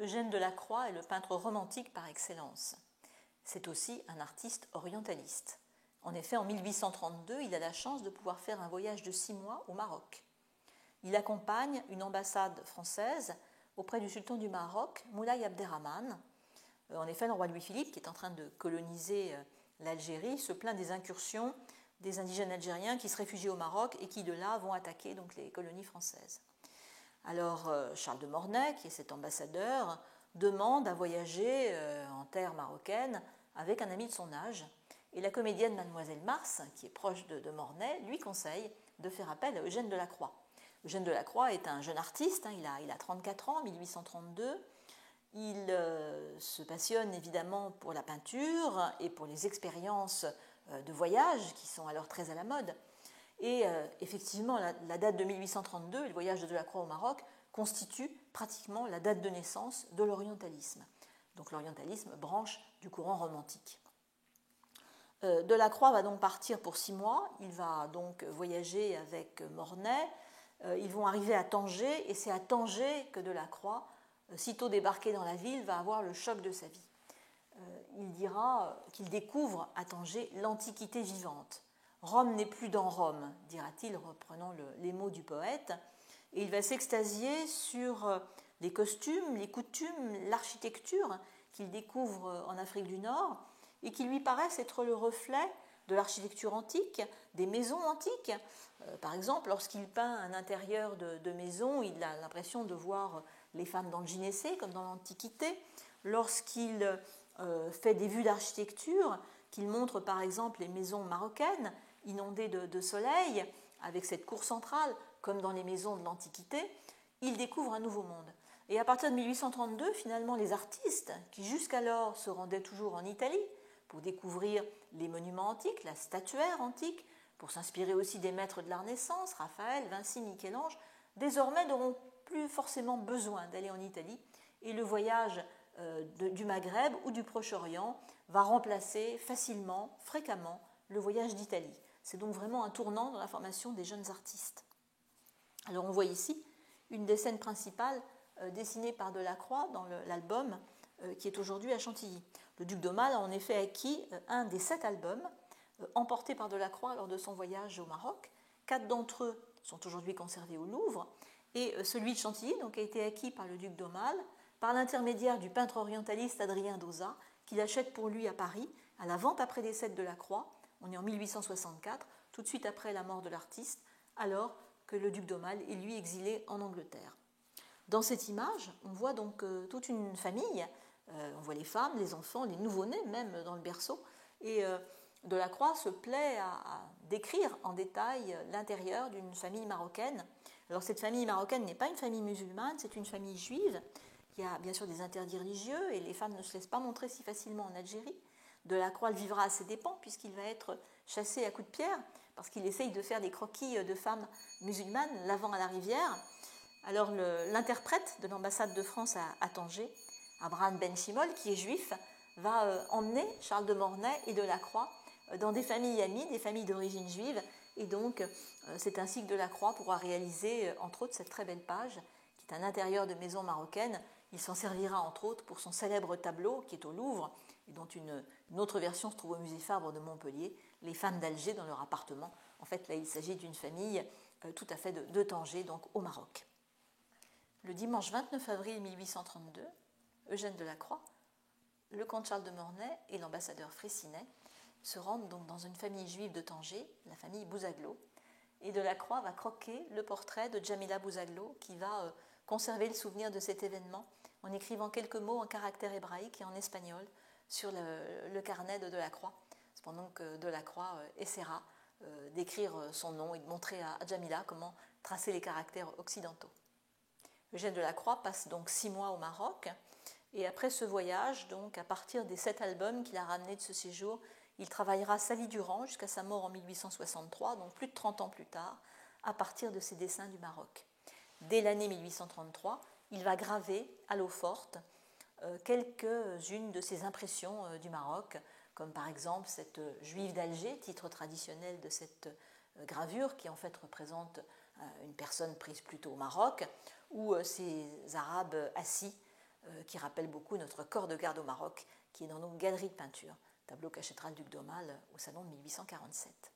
Eugène Delacroix est le peintre romantique par excellence. C'est aussi un artiste orientaliste. En effet, en 1832, il a la chance de pouvoir faire un voyage de 6 mois au Maroc. Il accompagne une ambassade française auprès du sultan du Maroc, Moulay Abderrahmane. En effet, le roi Louis-Philippe, qui est en train de coloniser l'Algérie, se plaint des incursions des indigènes algériens qui se réfugient au Maroc et qui de là vont attaquer donc, les colonies françaises. Alors Charles de Mornay, qui est cet ambassadeur, demande à voyager en terre marocaine avec un ami de son âge. Et la comédienne Mademoiselle Mars, qui est proche de Mornay, lui conseille de faire appel à Eugène Delacroix. Eugène Delacroix est un jeune artiste, il a 34 ans, en 1832. Il se passionne évidemment pour la peinture et pour les expériences de voyage qui sont alors très à la mode. Et effectivement, la date de 1832, le voyage de Delacroix au Maroc, constitue pratiquement la date de naissance de l'orientalisme. Donc l'orientalisme, branche du courant romantique. Delacroix va donc partir pour 6 mois. Il va donc voyager avec Mornay. Ils vont arriver à Tanger, et c'est à Tanger que Delacroix, sitôt débarqué dans la ville, va avoir le choc de sa vie. Il dira qu'il découvre à Tanger l'Antiquité vivante. Rome n'est plus dans Rome, dira-t-il, reprenant les mots du poète, et il va s'extasier sur les costumes, les coutumes, l'architecture qu'il découvre en Afrique du Nord et qui lui paraissent être le reflet de l'architecture antique, des maisons antiques. Par exemple, lorsqu'il peint un intérieur de maison, il a l'impression de voir les femmes dans le gynécée, comme dans l'Antiquité. Lorsqu'il fait des vues d'architecture, qu'il montre par exemple les maisons marocaines, inondées de soleil, avec cette cour centrale, comme dans les maisons de l'Antiquité, il découvre un nouveau monde. Et à partir de 1832, finalement, les artistes, qui jusqu'alors se rendaient toujours en Italie pour découvrir les monuments antiques, la statuaire antique, pour s'inspirer aussi des maîtres de la Renaissance, Raphaël, Vinci, Michel-Ange, désormais n'auront plus forcément besoin d'aller en Italie, et le voyage du Maghreb ou du Proche-Orient va remplacer facilement, fréquemment, le voyage d'Italie. C'est donc vraiment un tournant dans la formation des jeunes artistes. Alors on voit ici une des scènes principales dessinées par Delacroix dans l'album qui est aujourd'hui à Chantilly. Le duc d'Aumale a en effet acquis un des 7 albums emportés par Delacroix lors de son voyage au Maroc. 4 d'entre eux sont aujourd'hui conservés au Louvre, et celui de Chantilly donc, a été acquis par le duc d'Aumale par l'intermédiaire du peintre orientaliste Adrien Dauzat, qu'il achète pour lui à Paris, à la vente après décès de Delacroix. On est en 1864, tout de suite après la mort de l'artiste, alors que le duc d'Aumale est lui exilé en Angleterre. Dans cette image, on voit donc toute une famille, on voit les femmes, les enfants, les nouveau-nés même dans le berceau, et Delacroix se plaît à décrire en détail l'intérieur d'une famille marocaine. Alors cette famille marocaine n'est pas une famille musulmane, c'est une famille juive. Il y a bien sûr des interdits religieux et les femmes ne se laissent pas montrer si facilement en Algérie. Delacroix le vivra à ses dépens puisqu'il va être chassé à coups de pierre parce qu'il essaye de faire des croquis de femmes musulmanes lavant à la rivière. Alors l'interprète de l'ambassade de France à Tanger, Abraham Ben Chimol, qui est juif, va emmener Charles de Mornay et Delacroix dans des familles amies, des familles d'origine juive, et donc c'est ainsi que Delacroix pourra réaliser entre autres cette très belle page qui est un intérieur de maison marocaine. Il s'en servira entre autres pour son célèbre tableau qui est au Louvre et dont une autre version se trouve au musée Fabre de Montpellier, Les femmes d'Alger dans leur appartement. En fait, là, il s'agit d'une famille tout à fait de Tanger, donc au Maroc. Le dimanche 29 avril 1832, Eugène Delacroix, le comte Charles de Mornay et l'ambassadeur Freycinet se rendent donc dans une famille juive de Tanger, la famille Bouzaglo, et Delacroix va croquer le portrait de Djamila Bouzaglo qui va conserver le souvenir de cet événement en écrivant quelques mots en caractère hébraïque et en espagnol sur le carnet de Delacroix, pendant que Delacroix essaiera d'écrire son nom et de montrer à Djamila comment tracer les caractères occidentaux. Eugène Delacroix passe donc 6 mois au Maroc, et après ce voyage, donc à partir des 7 albums qu'il a ramenés de ce séjour, il travaillera sa vie durant jusqu'à sa mort en 1863, donc plus de 30 ans plus tard, à partir de ses dessins du Maroc. Dès l'année 1833, il va graver à l'eau forte quelques-unes de ses impressions du Maroc, comme par exemple cette Juive d'Alger, titre traditionnel de cette gravure, qui en fait représente une personne prise plutôt au Maroc, ou ces Arabes assis qui rappelle beaucoup notre corps de garde au Maroc, qui est dans nos galeries de peinture, tableau Cachetral Duc d'Aumale au salon de 1847.